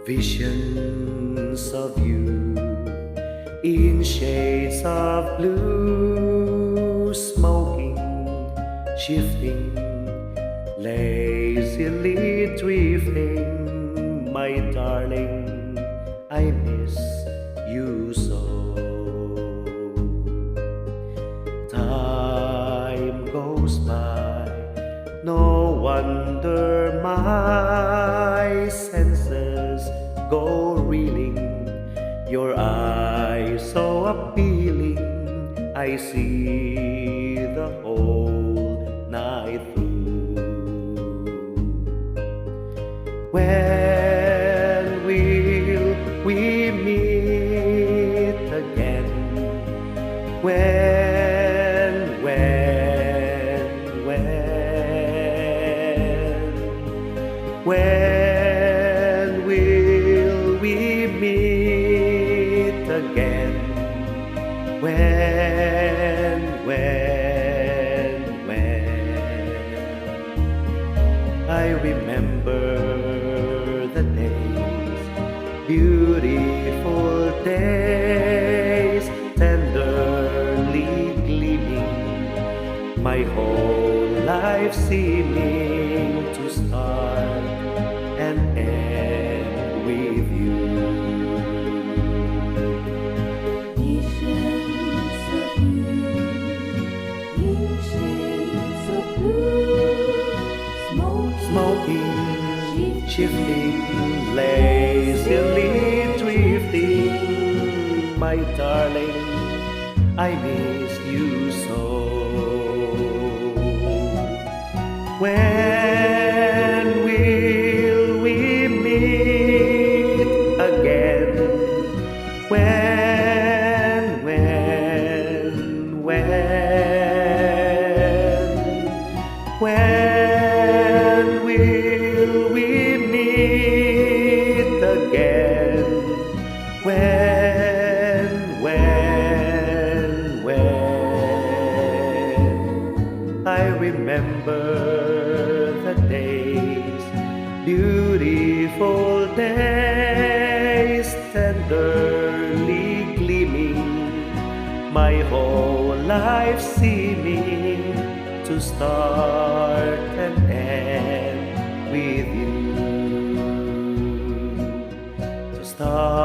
Visions of you in shades of blue, smoking, shifting, lazily drifting. My darling, I miss you so. Time goes by, no wonder my senses go reeling. Your eyes so appealing, I see the whole night through. When will we meet again? When will we meet again? When I remember the days, beautiful days, tenderly gleaming, my whole life seeming to start and end with you. Visions of you in shades of blue, Smoking, shifting, lazily drifting. My darling, I miss you so. When will we meet again? When will we meet again? When I remember the days, beautiful days, tenderly gleaming, my whole life seeming to start and end with you. To start